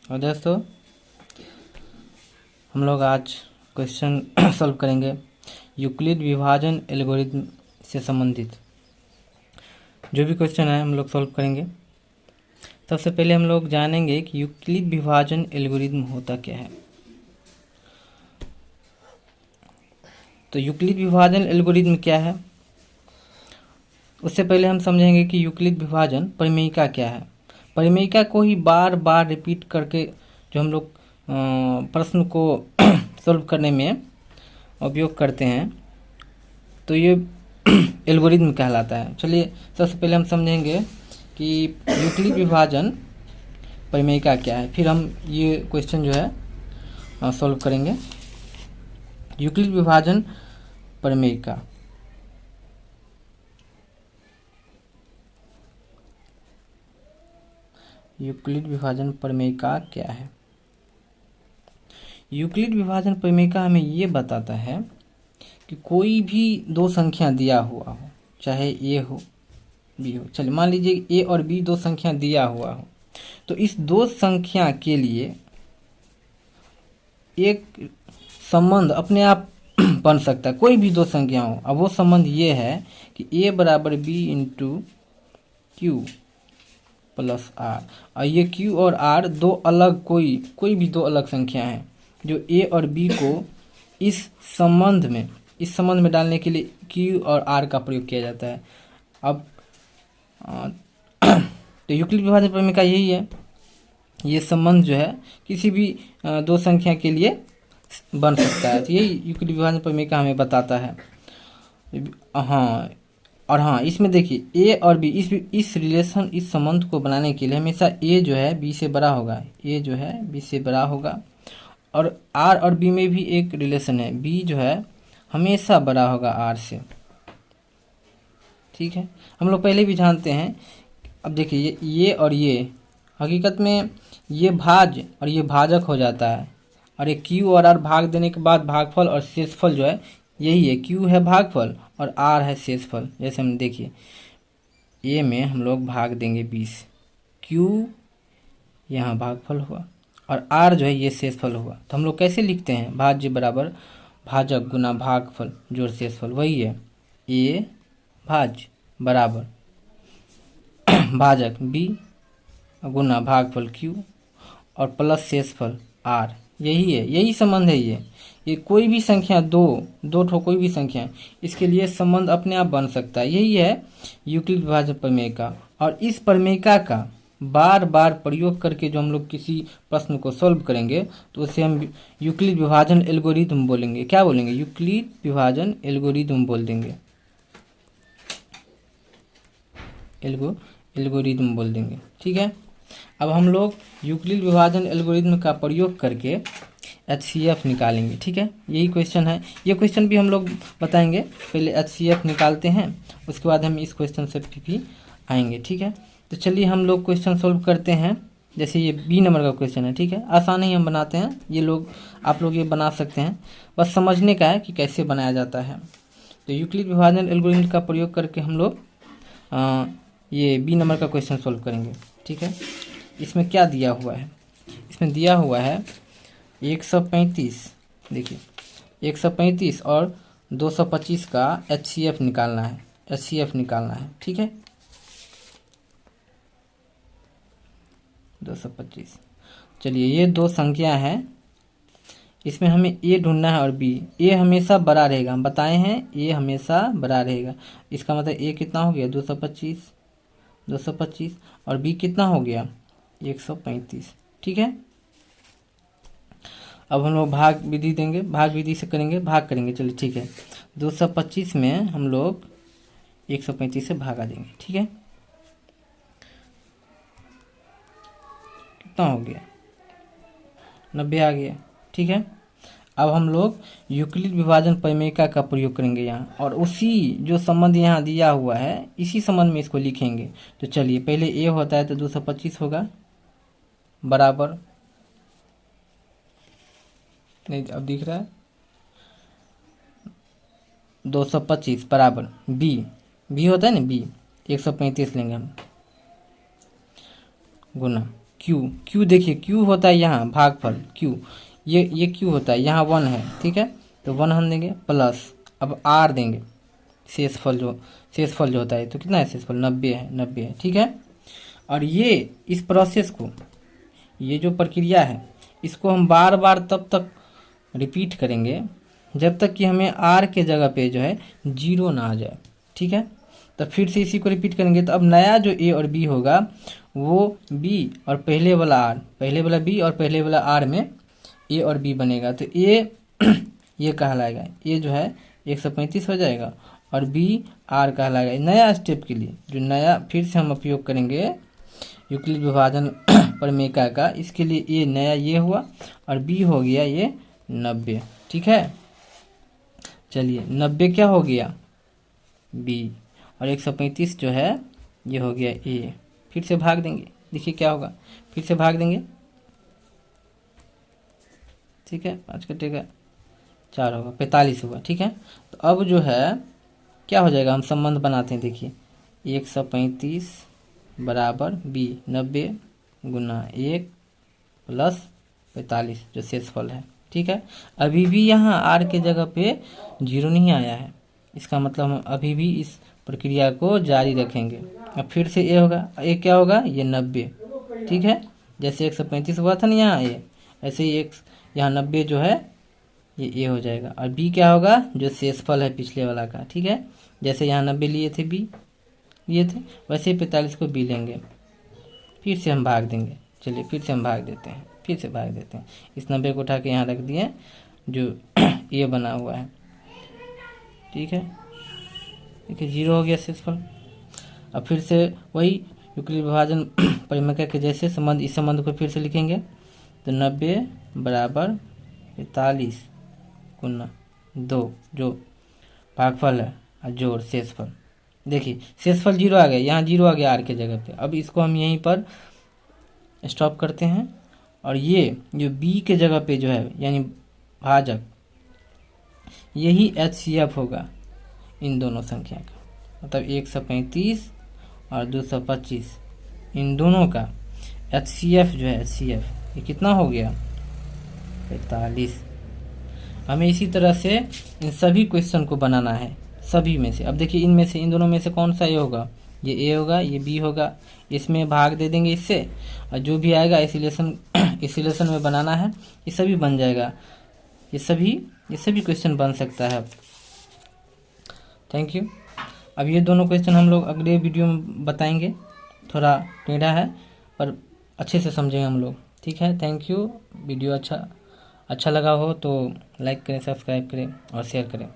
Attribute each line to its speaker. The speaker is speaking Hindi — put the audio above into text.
Speaker 1: और दोस्तों हम लोग आज क्वेश्चन सॉल्व करेंगे यूक्लिड विभाजन एल्गोरिथम से संबंधित जो भी क्वेश्चन है हम लोग सॉल्व करेंगे। सबसे पहले हम लोग जानेंगे कि यूक्लिड विभाजन एल्गोरिथम होता क्या है। तो यूक्लिड विभाजन एल्गोरिथम क्या है, उससे पहले हम समझेंगे कि यूक्लिड विभाजन परिमेयिका क्या है। परिमेयिका को ही बार बार रिपीट करके जो हम लोग प्रश्न को सॉल्व करने में उपयोग करते हैं, तो ये एल्गोरिथम कहलाता है। चलिए सबसे पहले हम समझेंगे कि यूक्लिड विभाजन परिमेयिका क्या है, फिर हम ये क्वेश्चन जो है सॉल्व करेंगे। यूक्लिड विभाजन परिमेयिका। यूक्लिड विभाजन परिमेयिका क्या है? यूक्लिड विभाजन परिमेयिका हमें ये बताता है कि कोई भी दो संख्या दिया हुआ हो, चाहे ए हो बी हो। चलिए मान लीजिए ए और बी दो संख्या दिया हुआ हो, तो इस दो संख्या के लिए एक संबंध अपने आप बन सकता है। कोई भी दो संख्या हो, अब वो संबंध ये है कि ए बराबर b into q plus r. और ये क्यू और आर दो अलग कोई भी दो अलग संख्या हैं जो ए और बी को इस संबंध में डालने के लिए क्यू और आर का प्रयोग किया जाता है। अब तो यूक्लिड विभाजन परिमेय का यही है, ये संबंध जो है किसी भी दो संख्या के लिए बन सकता है। तो यही यूक्लिड विभाजन परिमेय का हमें बताता है। हाँ, इसमें देखिए ए और बी इस संबंध को बनाने के लिए हमेशा ए जो है बी से बड़ा होगा, और आर और बी में भी एक रिलेशन है, बी जो है हमेशा बड़ा होगा आर से। ठीक है, हम लोग पहले भी जानते हैं। अब देखिए ये और ये हकीकत में ये भाज्य और ये भाजक हो जाता है, और ये क्यू और आर भाग देने के बाद भागफल और शेषफल जो है यही है। क्यू है भागफल और आर है शेषफल। जैसे हम देखिए ए में हम लोग भाग देंगे 20, क्यू यहाँ भागफल हुआ और आर जो है ये शेषफल हुआ। तो हम लोग कैसे लिखते हैं, भाज्य बराबर भाजक गुना भागफल जोड़ शेषफल। वही है ए भाज्य बराबर भाजक बी गुना भागफल क्यू और प्लस शेषफल आर। यही संबंध है। ये कोई भी संख्या दो ठो कोई भी संख्या, इसके लिए संबंध अपने आप बन सकता है। यही है यूक्लिड विभाजन परिमेय का। और इस परिमेयिका का बार बार प्रयोग करके जो हम लोग किसी प्रश्न को सॉल्व करेंगे तो उसे हम यूक्लिड विभाजन एल्गोरिथम बोलेंगे। क्या बोलेंगे? यूक्लिड विभाजन एल्गोरिथम बोल देंगे, एल्गोरिथम बोल देंगे। ठीक है, अब हम लोग यूक्लिड विभाजन एल्गोरिथम का प्रयोग करके HCF निकालेंगे। ठीक है, यही क्वेश्चन है। ये क्वेश्चन भी हम लोग बताएंगे। पहले HCF निकालते हैं, उसके बाद हम इस क्वेश्चन से भी आएंगे। ठीक है, तो चलिए हम लोग क्वेश्चन सॉल्व करते हैं। जैसे ये B नंबर का क्वेश्चन है। ठीक है, आसान ही हम बनाते हैं। आप लोग ये बना सकते हैं, बस समझने का है कि कैसे बनाया जाता है। तो यूक्लिड विभाजन एल्गोरिथम का प्रयोग करके हम लोग ये B नंबर का क्वेश्चन सॉल्व करेंगे। ठीक है, इसमें क्या दिया हुआ है? इसमें दिया हुआ है 135। देखिए 135 और 225 का HCF निकालना है। ठीक है, 225। चलिए ये दो संख्या है, इसमें हमें A ढूंढना है और B। A हमेशा बड़ा रहेगा, हम बताए हैं A हमेशा बड़ा रहेगा। इसका मतलब A कितना हो गया? 225 और B कितना हो गया? 135। ठीक है, अब हम लोग भाग विधि देंगे, भाग विधि से भाग करेंगे। चलिए ठीक है, 225 में हम लोग 135 से भागा देंगे। ठीक है, कितना हो गया? 90 आ गया। ठीक है, अब हम लोग यूक्लिड विभाजन परिमेयिका का प्रयोग करेंगे यहाँ, और उसी जो संबंध यहाँ दिया हुआ है इसी संबंध में इसको लिखेंगे। तो चलिए पहले A होता है तो 225 होगा बराबर, नहीं अब दिख रहा है, 225 बराबर B होता है ना, B 135 लेंगे हम गुना क्यू, क्यू देखिए क्यू होता है यहाँ भागफल क्यू, ये क्यू होता है, यहाँ 1 है, ठीक है, तो 1 हम देंगे प्लस, अब आर देंगे शेषफल जो होता है, तो कितना है शेषफल 90 है, ठीक है। और ये इस प्रोसेस को, ये जो प्रक्रिया है इसको हम बार बार तब तक रिपीट करेंगे जब तक कि हमें आर के जगह पे जो है 0 ना आ जाए, ठीक है। तो फिर से इसी को रिपीट करेंगे, तो अब नया जो ए और बी होगा वो बी और पहले वाला आर, पहले वाला बी और पहले वाला आर में ए और बी बनेगा, तो ए ये कहलाएगा, ए जो है 135 हो जाएगा और बी आर कहलाएगा। नया स्टेप के लिए जो नया फिर से हम उपयोग करेंगे यूक्लिड विभाजन प्रमेय का, इसके लिए ए नया ये हुआ और बी हो गया ये 90, ठीक है। चलिए 90 क्या हो गया बी और 135 जो है ये हो गया ए। फिर से भाग देंगे, देखिए क्या होगा, फिर से भाग देंगे, ठीक है, 5 कटेगा 4 होगा 45 होगा, ठीक है। तो अब जो है क्या हो जाएगा, हम संबंध बनाते हैं, देखिए 135 बराबर बी 90 गुना 1 प्लस 45 जो शेषफल है, ठीक है। अभी भी यहाँ आर के जगह पे 0 नहीं आया है, इसका मतलब हम अभी भी इस प्रक्रिया को जारी रखेंगे। अब फिर से ए होगा, ए क्या होगा ये 90, ठीक है, जैसे 135 हुआ था ना यहाँ ए, ऐसे ही एक यहाँ 90 जो है ये ए हो जाएगा। और बी क्या होगा जो शेषफल है पिछले वाला का, ठीक है, जैसे यहाँ 90 लिए थे बी लिए थे वैसे ही 45 को बी लेंगे, फिर से हम भाग देंगे। चलिए फिर से हम भाग देते हैं, फिर से भाग देते हैं, इस 90 को उठा के यहाँ रख दिए जो ए बना हुआ है, ठीक है, देखिए 0 हो गया शेषफल। अब फिर से वही यूक्लिड विभाजन परिमेय के जैसे संबंध, इस संबंध को फिर से लिखेंगे, तो 90 बराबर 45 गुना 2 जो भागफल है और जोड़ शेषफल, देखिए शेषफल 0 आ गया, यहाँ 0 आ गया आर के जगह पे। अब इसको हम यहीं पर स्टॉप करते हैं और ये जो बी के जगह पे जो है यानी भाजक, यही HCF होगा इन दोनों संख्या का, मतलब 135 और 225 इन दोनों का HCF जो है HCF ये कितना हो गया 45। हमें इसी तरह से इन सभी क्वेश्चन को बनाना है, सभी में से। अब देखिए इनमें से, इन दोनों में से कौन सा ये होगा, ये ए होगा, ये बी होगा, इसमें भाग दे देंगे इससे, और जो भी आएगा इसिलेशन में बनाना है, ये सभी बन जाएगा, ये सभी क्वेश्चन बन सकता है। Thank you. अब ये दोनों क्वेश्चन हम लोग अगले वीडियो में बताएंगे, थोड़ा टेढ़ा है पर अच्छे से समझेंगे हम लोग, ठीक है। Thank you. वीडियो अच्छा लगा हो तो लाइक करें, सब्सक्राइब करें और शेयर करें।